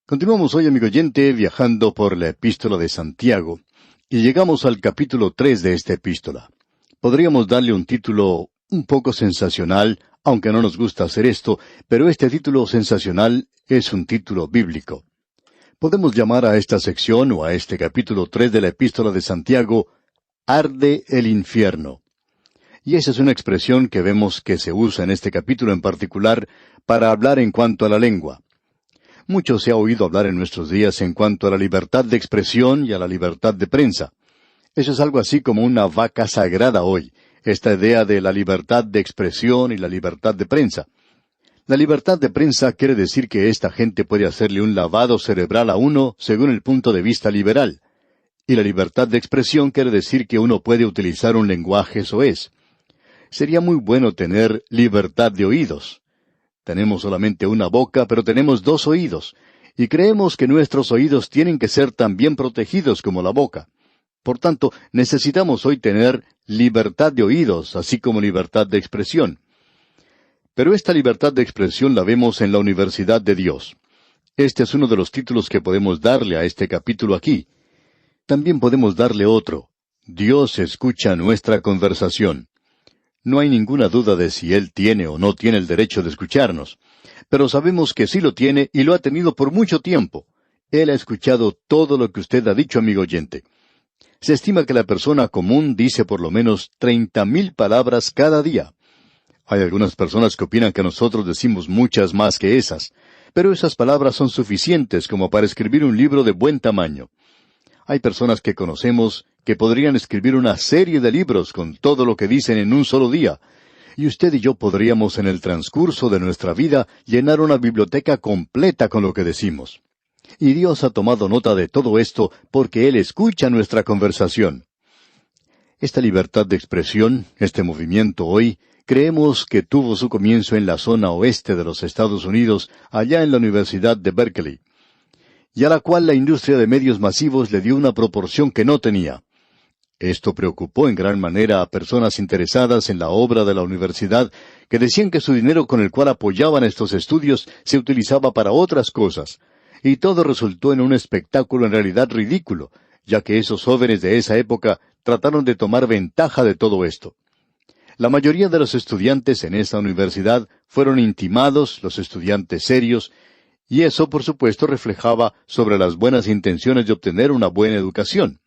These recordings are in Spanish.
Continuamos hoy, amigo oyente, viajando por la epístola de Santiago, y llegamos al capítulo 3 de esta epístola. Podríamos darle un título un poco sensacional, aunque no nos gusta hacer esto, pero este título sensacional es un título bíblico. Podemos llamar a esta sección o a este capítulo 3 de la epístola de Santiago, Arde el infierno. Y esa es una expresión que vemos que se usa en este capítulo en particular para hablar en cuanto a la lengua. Mucho se ha oído hablar en nuestros días en cuanto a la libertad de expresión y a la libertad de prensa. Eso es algo así como una vaca sagrada hoy, esta idea de la libertad de expresión y la libertad de prensa. La libertad de prensa quiere decir que esta gente puede hacerle un lavado cerebral a uno según el punto de vista liberal. Y la libertad de expresión quiere decir que uno puede utilizar un lenguaje soez. Sería muy bueno tener libertad de oídos. Tenemos solamente una boca, pero tenemos dos oídos, y creemos que nuestros oídos tienen que ser también protegidos como la boca. Por tanto, necesitamos hoy tener libertad de oídos, así como libertad de expresión. Pero esta libertad de expresión la vemos en la universidad de Dios. Este es uno de los títulos que podemos darle a este capítulo aquí. También podemos darle otro. Dios escucha nuestra conversación. No hay ninguna duda de si Él tiene o no tiene el derecho de escucharnos. Pero sabemos que sí lo tiene y lo ha tenido por mucho tiempo. Él ha escuchado todo lo que usted ha dicho, amigo oyente. Se estima que la persona común dice por lo menos 30,000 palabras cada día. Hay algunas personas que opinan que nosotros decimos muchas más que esas, pero esas palabras son suficientes como para escribir un libro de buen tamaño. Hay personas que conocemos que podrían escribir una serie de libros con todo lo que dicen en un solo día, y usted y yo podríamos en el transcurso de nuestra vida llenar una biblioteca completa con lo que decimos. Y Dios ha tomado nota de todo esto porque Él escucha nuestra conversación. Esta libertad de expresión, este movimiento hoy, creemos que tuvo su comienzo en la zona oeste de los Estados Unidos, allá en la Universidad de Berkeley, y a la cual la industria de medios masivos le dio una proporción que no tenía. Esto preocupó en gran manera a personas interesadas en la obra de la universidad, que decían que su dinero con el cual apoyaban estos estudios se utilizaba para otras cosas, y todo resultó en un espectáculo en realidad ridículo, ya que esos jóvenes de esa época trataron de tomar ventaja de todo esto. La mayoría de los estudiantes en esa universidad fueron intimados, los estudiantes serios, y eso, por supuesto, reflejaba sobre las buenas intenciones de obtener una buena educación.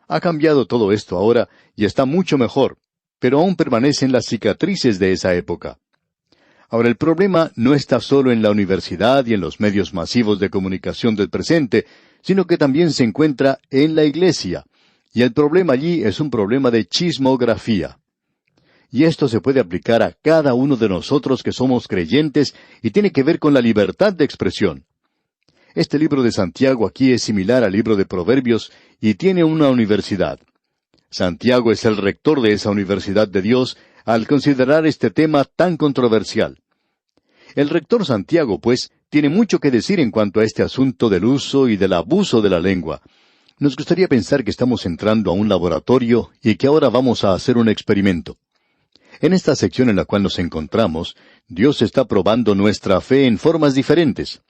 Ha cambiado todo esto ahora y está mucho mejor, pero aún permanecen las cicatrices de esa época. Ahora, el problema no está solo en la universidad y en los medios masivos de comunicación del presente, sino que también se encuentra en la iglesia. Y el problema allí es un problema de chismografía. Y esto se puede aplicar a cada uno de nosotros que somos creyentes y tiene que ver con la libertad de expresión. Este libro de Santiago aquí es similar al libro de Proverbios y tiene una universidad. Santiago es el rector de esa universidad de Dios al considerar este tema tan controversial. El rector Santiago, pues, tiene mucho que decir en cuanto a este asunto del uso y del abuso de la lengua. Nos gustaría pensar que estamos entrando a un laboratorio y que ahora vamos a hacer un experimento. En esta sección en la cual nos encontramos, Dios está probando nuestra fe en formas diferentes.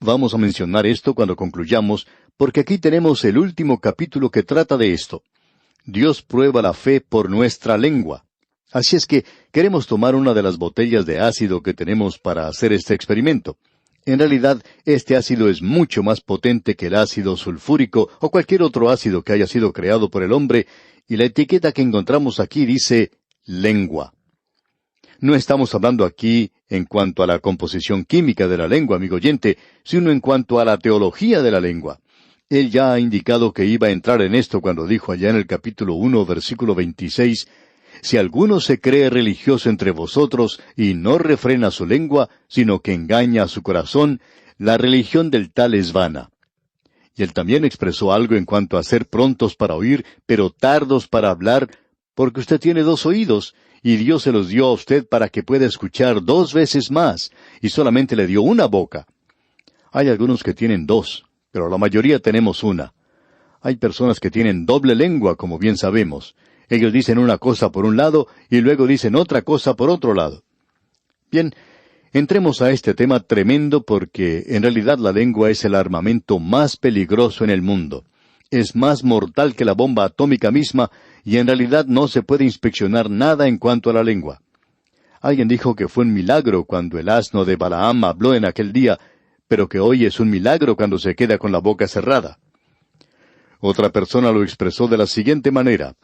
Vamos a mencionar esto cuando concluyamos, porque aquí tenemos el último capítulo que trata de esto. Dios prueba la fe por nuestra lengua. Así es que queremos tomar una de las botellas de ácido que tenemos para hacer este experimento. En realidad, este ácido es mucho más potente que el ácido sulfúrico o cualquier otro ácido que haya sido creado por el hombre, y la etiqueta que encontramos aquí dice lengua. No estamos hablando aquí en cuanto a la composición química de la lengua, amigo oyente, sino en cuanto a la teología de la lengua. Él ya ha indicado que iba a entrar en esto cuando dijo allá en el capítulo 1, versículo 26, «Si alguno se cree religioso entre vosotros y no refrena su lengua, sino que engaña a su corazón, la religión del tal es vana». Y él también expresó algo en cuanto a ser prontos para oír, pero tardos para hablar, porque usted tiene dos oídos, y Dios se los dio a usted para que pueda escuchar 2 veces más, y solamente le dio una boca. Hay algunos que tienen 2, pero la mayoría tenemos una. Hay personas que tienen doble lengua, como bien sabemos. Ellos dicen una cosa por un lado, y luego dicen otra cosa por otro lado. Bien, Entremos a este tema tremendo porque en realidad la lengua es el armamento más peligroso en el mundo. Es más mortal que la bomba atómica misma y en realidad no se puede inspeccionar nada en cuanto a la lengua. Alguien dijo que fue un milagro cuando el asno de Balaam habló en aquel día, pero que hoy es un milagro cuando se queda con la boca cerrada. Otra persona lo expresó de la siguiente manera: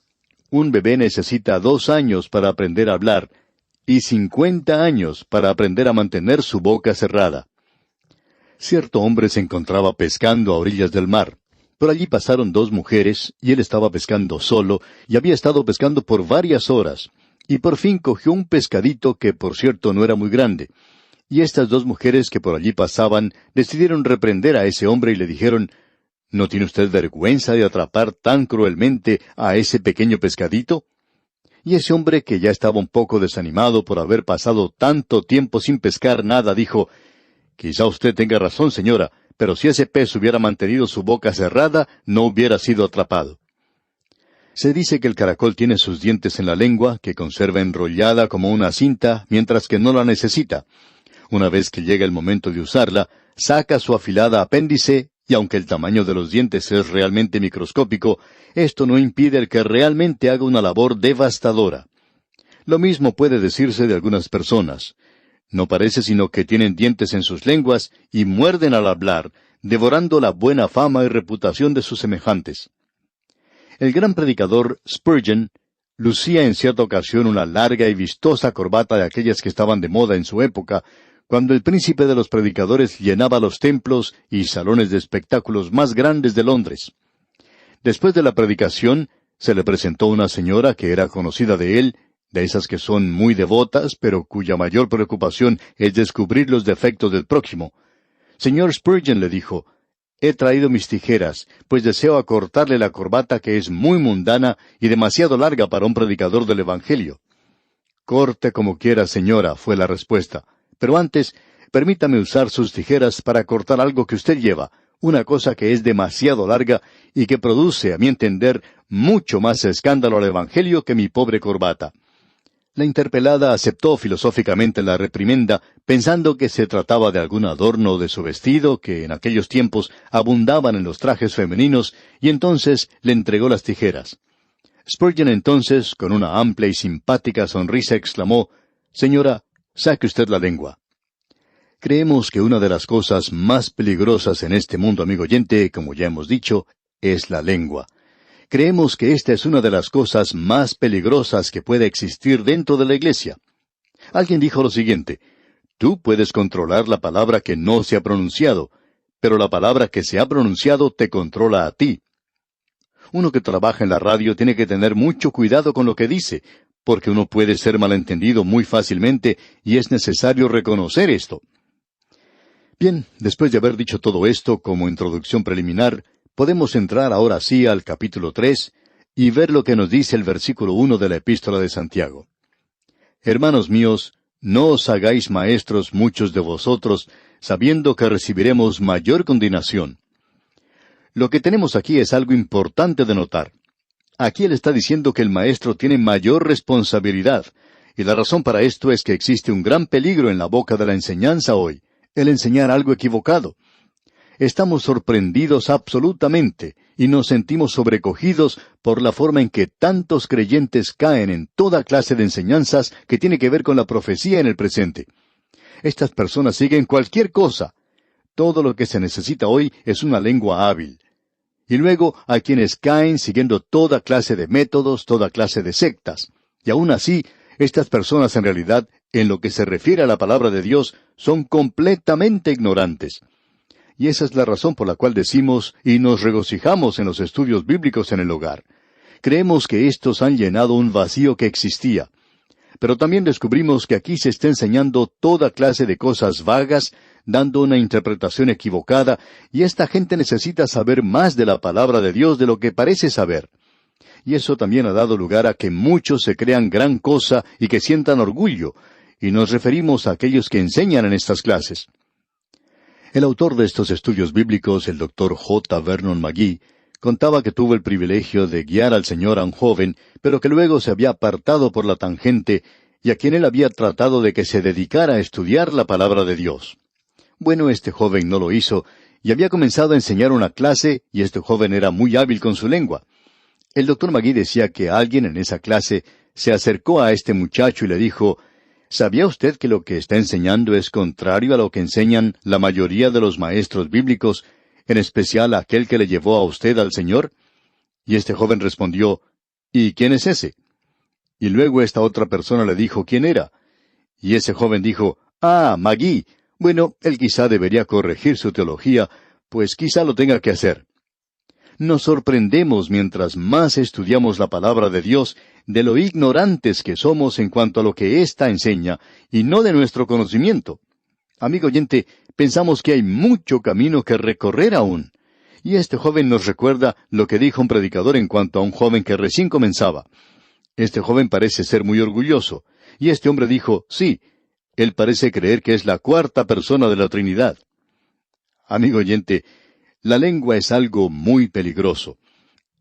un bebé necesita 2 años para aprender a hablar y 50 años para aprender a mantener su boca cerrada. Cierto hombre se encontraba pescando a orillas del mar. Por allí pasaron 2 mujeres, y él estaba pescando solo, y había estado pescando por varias horas, y por fin cogió un pescadito que, por cierto, no era muy grande. Y estas 2 mujeres que por allí pasaban decidieron reprender a ese hombre y le dijeron: ¿No tiene usted vergüenza de atrapar tan cruelmente a ese pequeño pescadito? Y ese hombre, que ya estaba un poco desanimado por haber pasado tanto tiempo sin pescar nada, dijo: «Quizá usted tenga razón, señora, pero si ese pez hubiera mantenido su boca cerrada, no hubiera sido atrapado». Se dice que el caracol tiene sus dientes en la lengua, que conserva enrollada como una cinta, mientras que no la necesita. Una vez que llega el momento de usarla, saca su afilada apéndice, y aunque el tamaño de los dientes es realmente microscópico, esto no impide el que realmente haga una labor devastadora. Lo mismo puede decirse de algunas personas. No parece sino que tienen dientes en sus lenguas y muerden al hablar, devorando la buena fama y reputación de sus semejantes. El gran predicador Spurgeon lucía en cierta ocasión una larga y vistosa corbata de aquellas que estaban de moda en su época, cuando el príncipe de los predicadores llenaba los templos y salones de espectáculos más grandes de Londres. Después de la predicación, se le presentó una señora que era conocida de él, de esas que son muy devotas, pero cuya mayor preocupación es descubrir los defectos del prójimo. Señor Spurgeon, le dijo, «He traído mis tijeras, pues deseo acortarle la corbata que es muy mundana y demasiado larga para un predicador del Evangelio». «Corte como quiera, señora», fue la respuesta. «Pero antes, permítame usar sus tijeras para cortar algo que usted lleva, una cosa que es demasiado larga y que produce, a mi entender, mucho más escándalo al Evangelio que mi pobre corbata». La interpelada aceptó filosóficamente la reprimenda, pensando que se trataba de algún adorno de su vestido que en aquellos tiempos abundaban en los trajes femeninos, y entonces le entregó las tijeras. Spurgeon entonces, con una amplia y simpática sonrisa, exclamó: «Señora, saque usted la lengua». Creemos que una de las cosas más peligrosas en este mundo, amigo oyente, como ya hemos dicho, es la lengua. Creemos que esta es una de las cosas más peligrosas que puede existir dentro de la iglesia. Alguien dijo lo siguiente: «Tú puedes controlar la palabra que no se ha pronunciado, pero la palabra que se ha pronunciado te controla a ti». Uno que trabaja en la radio tiene que tener mucho cuidado con lo que dice, porque uno puede ser malentendido muy fácilmente y es necesario reconocer esto. Bien, después de haber dicho todo esto como introducción preliminar, podemos entrar ahora sí al capítulo 3 y ver lo que nos dice el versículo 1 de la Epístola de Santiago. «Hermanos míos, no os hagáis maestros muchos de vosotros, sabiendo que recibiremos mayor condenación». Lo que tenemos aquí es algo importante de notar. Aquí él está diciendo que el maestro tiene mayor responsabilidad, y la razón para esto es que existe un gran peligro en la boca de la enseñanza hoy, el enseñar algo equivocado. Estamos sorprendidos absolutamente y nos sentimos sobrecogidos por la forma en que tantos creyentes caen en toda clase de enseñanzas que tiene que ver con la profecía en el presente. Estas personas siguen cualquier cosa. Todo lo que se necesita hoy es una lengua hábil. Y luego hay quienes caen siguiendo toda clase de métodos, toda clase de sectas. Y aún así, estas personas en realidad, en lo que se refiere a la palabra de Dios, son completamente ignorantes. Y esa es la razón por la cual decimos y nos regocijamos en los estudios bíblicos en el hogar. Creemos que estos han llenado un vacío que existía. Pero también descubrimos que aquí se está enseñando toda clase de cosas vagas, dando una interpretación equivocada, y esta gente necesita saber más de la palabra de Dios de lo que parece saber. Y eso también ha dado lugar a que muchos se crean gran cosa y que sientan orgullo, y nos referimos a aquellos que enseñan en estas clases. El autor de estos estudios bíblicos, el Dr. J. Vernon McGee, contaba que tuvo el privilegio de guiar al Señor a un joven, pero que luego se había apartado por la tangente, y a quien él había tratado de que se dedicara a estudiar la palabra de Dios. Bueno, este joven no lo hizo, y había comenzado a enseñar una clase, y este joven era muy hábil con su lengua. El doctor Magui decía que alguien en esa clase se acercó a este muchacho y le dijo, ¿sabía usted que lo que está enseñando es contrario a lo que enseñan la mayoría de los maestros bíblicos, en especial aquel que le llevó a usted al Señor? Y este joven respondió, ¿y quién es ese? Y luego esta otra persona le dijo quién era. Y ese joven dijo, Magui. Bueno, él quizá debería corregir su teología, pues quizá lo tenga que hacer. Nos sorprendemos mientras más estudiamos la palabra de Dios de lo ignorantes que somos en cuanto a lo que ésta enseña, y no de nuestro conocimiento. Amigo oyente, pensamos que hay mucho camino que recorrer aún. Y este joven nos recuerda lo que dijo un predicador en cuanto a un joven que recién comenzaba. Este joven parece ser muy orgulloso, y este hombre dijo, sí, él parece creer que es la cuarta persona de la Trinidad. Amigo oyente, la lengua es algo muy peligroso.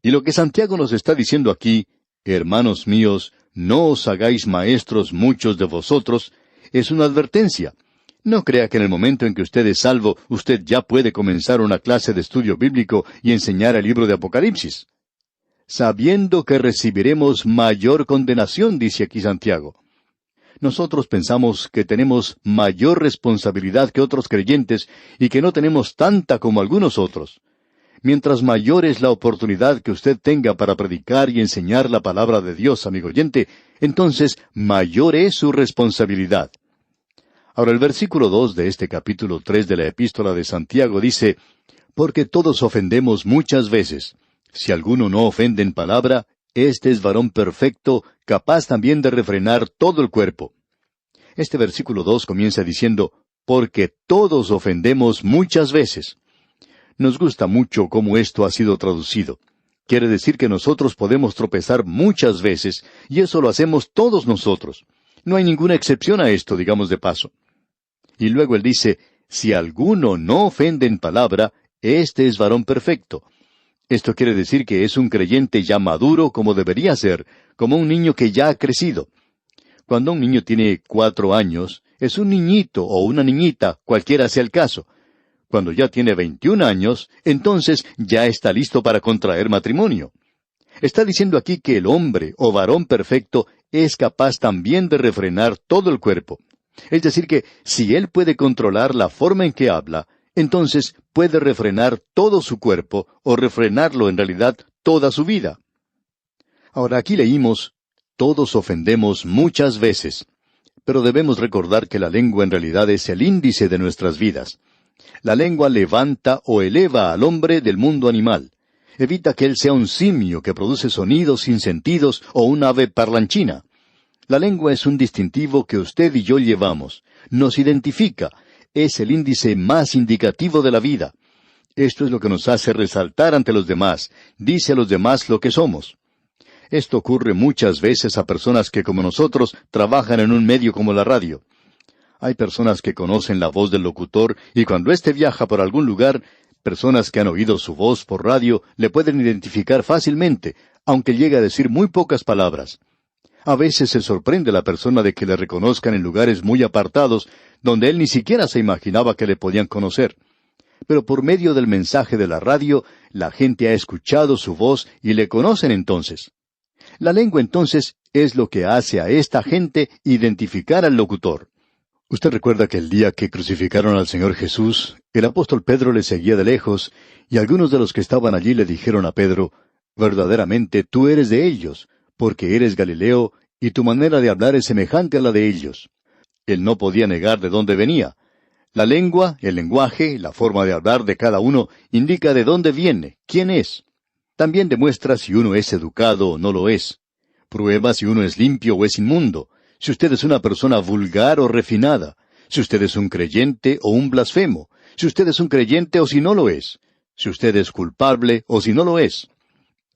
Y lo que Santiago nos está diciendo aquí, hermanos míos, no os hagáis maestros muchos de vosotros, es una advertencia. No crea que en el momento en que usted es salvo, usted ya puede comenzar una clase de estudio bíblico y enseñar el libro de Apocalipsis. Sabiendo que recibiremos mayor condenación, dice aquí Santiago. Nosotros pensamos que tenemos mayor responsabilidad que otros creyentes y que no tenemos tanta como algunos otros. Mientras mayor es la oportunidad que usted tenga para predicar y enseñar la palabra de Dios, amigo oyente, entonces mayor es su responsabilidad. Ahora el versículo 2 de este capítulo 3 de la Epístola de Santiago dice, porque todos ofendemos muchas veces. Si alguno no ofende en palabra, este es varón perfecto, capaz también de refrenar todo el cuerpo. Este versículo 2 comienza diciendo, porque todos ofendemos muchas veces. Nos gusta mucho cómo esto ha sido traducido. Quiere decir que nosotros podemos tropezar muchas veces, y eso lo hacemos todos nosotros. No hay ninguna excepción a esto, digamos de paso. Y luego él dice, si alguno no ofende en palabra, este es varón perfecto. Esto quiere decir que es un creyente ya maduro como debería ser, como un niño que ya ha crecido. Cuando un niño tiene 4 años, es un niñito o una niñita, cualquiera sea el caso. Cuando ya tiene 21 años, entonces ya está listo para contraer matrimonio. Está diciendo aquí que el hombre o varón perfecto es capaz también de refrenar todo el cuerpo. Es decir que si él puede controlar la forma en que habla, entonces puede refrenar todo su cuerpo o refrenarlo en realidad toda su vida. Ahora aquí leímos, todos ofendemos muchas veces, pero debemos recordar que la lengua en realidad es el índice de nuestras vidas. La lengua levanta o eleva al hombre del mundo animal. Evita que él sea un simio que produce sonidos sin sentidos o un ave parlanchina. La lengua es un distintivo que usted y yo llevamos. Nos identifica. Es el índice más indicativo de la vida. Esto es lo que nos hace resaltar ante los demás. Dice a los demás lo que somos. Esto ocurre muchas veces a personas que, como nosotros, trabajan en un medio como la radio. Hay personas que conocen la voz del locutor y cuando éste viaja por algún lugar, personas que han oído su voz por radio le pueden identificar fácilmente, aunque llegue a decir muy pocas palabras. A veces se sorprende la persona de que le reconozcan en lugares muy apartados, donde él ni siquiera se imaginaba que le podían conocer. Pero por medio del mensaje de la radio, la gente ha escuchado su voz y le conocen entonces. La lengua entonces es lo que hace a esta gente identificar al locutor. Usted recuerda que el día que crucificaron al Señor Jesús, el apóstol Pedro le seguía de lejos, y algunos de los que estaban allí le dijeron a Pedro, verdaderamente tú eres de ellos, porque eres Galileo, y tu manera de hablar es semejante a la de ellos. Él no podía negar de dónde venía. La lengua, el lenguaje, la forma de hablar de cada uno, indica de dónde viene, quién es. También demuestra si uno es educado o no lo es. Prueba si uno es limpio o es inmundo, si usted es una persona vulgar o refinada, si usted es un creyente o un blasfemo, si usted es un creyente o si no lo es, si usted es culpable o si no lo es.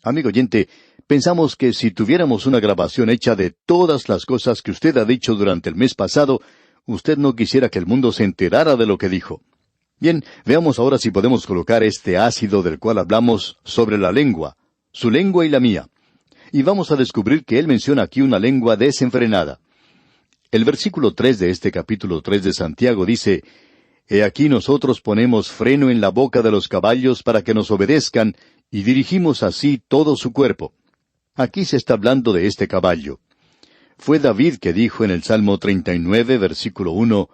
Amigo oyente, pensamos que si tuviéramos una grabación hecha de todas las cosas que usted ha dicho durante el mes pasado, usted no quisiera que el mundo se enterara de lo que dijo. Bien, veamos ahora si podemos colocar este ácido del cual hablamos sobre la lengua, su lengua y la mía. Y vamos a descubrir que él menciona aquí una lengua desenfrenada. El versículo 3 de este capítulo 3 de Santiago dice, He aquí nosotros ponemos freno en la boca de los caballos para que nos obedezcan, y dirigimos así todo su cuerpo. Aquí se está hablando de este caballo. Fue David que dijo en el Salmo 39, versículo 1,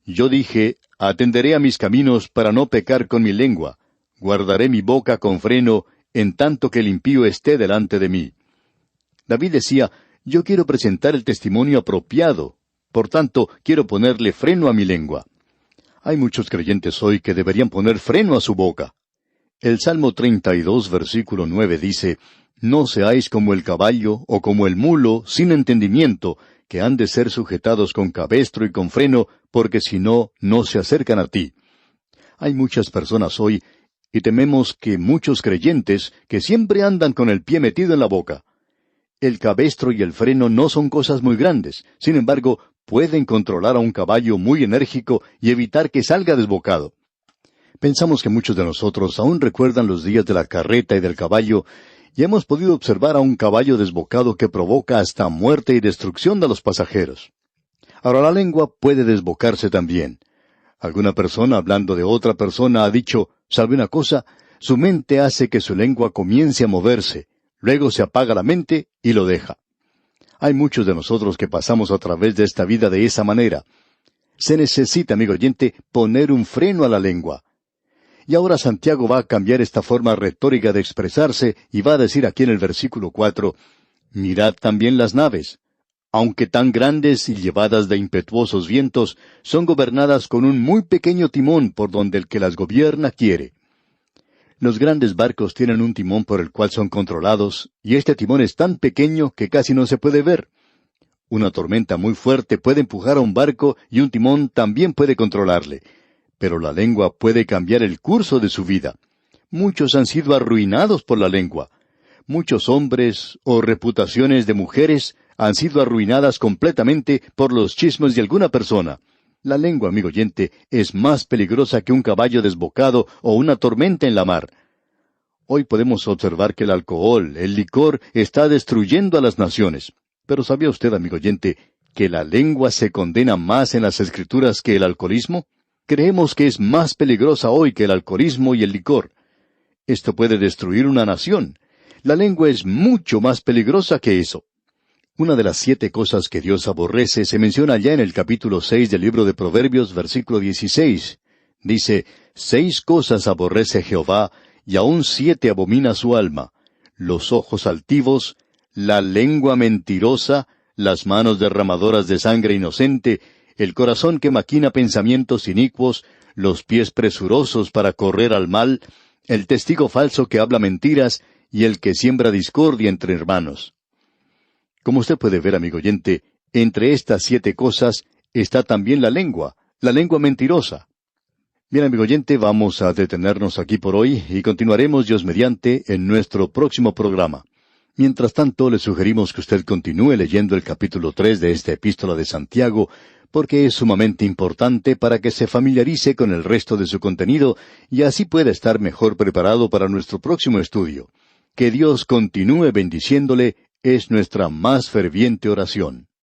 Yo dije, atenderé a mis caminos para no pecar con mi lengua, guardaré mi boca con freno, en tanto que el impío esté delante de mí. David decía, yo quiero presentar el testimonio apropiado, por tanto, quiero ponerle freno a mi lengua. Hay muchos creyentes hoy que deberían poner freno a su boca. El Salmo 32, versículo 9 dice, No seáis como el caballo o como el mulo, sin entendimiento, que han de ser sujetados con cabestro y con freno, porque si no, no se acercan a ti. Hay muchas personas hoy, y tememos que muchos creyentes, que siempre andan con el pie metido en la boca. El cabestro y el freno no son cosas muy grandes, sin embargo, pueden controlar a un caballo muy enérgico y evitar que salga desbocado. Pensamos que muchos de nosotros aún recuerdan los días de la carreta y del caballo, y hemos podido observar a un caballo desbocado que provoca hasta muerte y destrucción de los pasajeros. Ahora la lengua puede desbocarse también. Alguna persona hablando de otra persona ha dicho, ¿sabe una cosa? Su mente hace que su lengua comience a moverse, luego se apaga la mente y lo deja. Hay muchos de nosotros que pasamos a través de esta vida de esa manera. Se necesita, amigo oyente, poner un freno a la lengua. Y ahora Santiago va a cambiar esta forma retórica de expresarse y va a decir aquí en el versículo 4, Mirad también las naves. Aunque tan grandes y llevadas de impetuosos vientos, son gobernadas con un muy pequeño timón por donde el que las gobierna quiere. Los grandes barcos tienen un timón por el cual son controlados, y este timón es tan pequeño que casi no se puede ver. Una tormenta muy fuerte puede empujar a un barco y un timón también puede controlarle. Pero la lengua puede cambiar el curso de su vida. Muchos han sido arruinados por la lengua. Muchos hombres o reputaciones de mujeres han sido arruinadas completamente por los chismes de alguna persona. La lengua, amigo oyente, es más peligrosa que un caballo desbocado o una tormenta en la mar. Hoy podemos observar que el alcohol, el licor, está destruyendo a las naciones. Pero ¿sabía usted, amigo oyente, que la lengua se condena más en las Escrituras que el alcoholismo? Creemos que es más peligrosa hoy que el alcoholismo y el licor. Esto puede destruir una nación. La lengua es mucho más peligrosa que eso. Una de las 7 cosas que Dios aborrece se menciona ya en el capítulo 6 del libro de Proverbios, versículo 16. Dice, 6 cosas aborrece Jehová, y aún 7 abomina su alma: los ojos altivos, la lengua mentirosa, las manos derramadoras de sangre inocente, el corazón que maquina pensamientos inicuos, los pies presurosos para correr al mal, el testigo falso que habla mentiras, y el que siembra discordia entre hermanos. Como usted puede ver, amigo oyente, entre estas 7 cosas está también la lengua mentirosa. Bien, amigo oyente, vamos a detenernos aquí por hoy y continuaremos, Dios mediante, en nuestro próximo programa. Mientras tanto, le sugerimos que usted continúe leyendo el capítulo 3 de esta epístola de Santiago, porque es sumamente importante para que se familiarice con el resto de su contenido y así pueda estar mejor preparado para nuestro próximo estudio. Que Dios continúe bendiciéndole es nuestra más ferviente oración.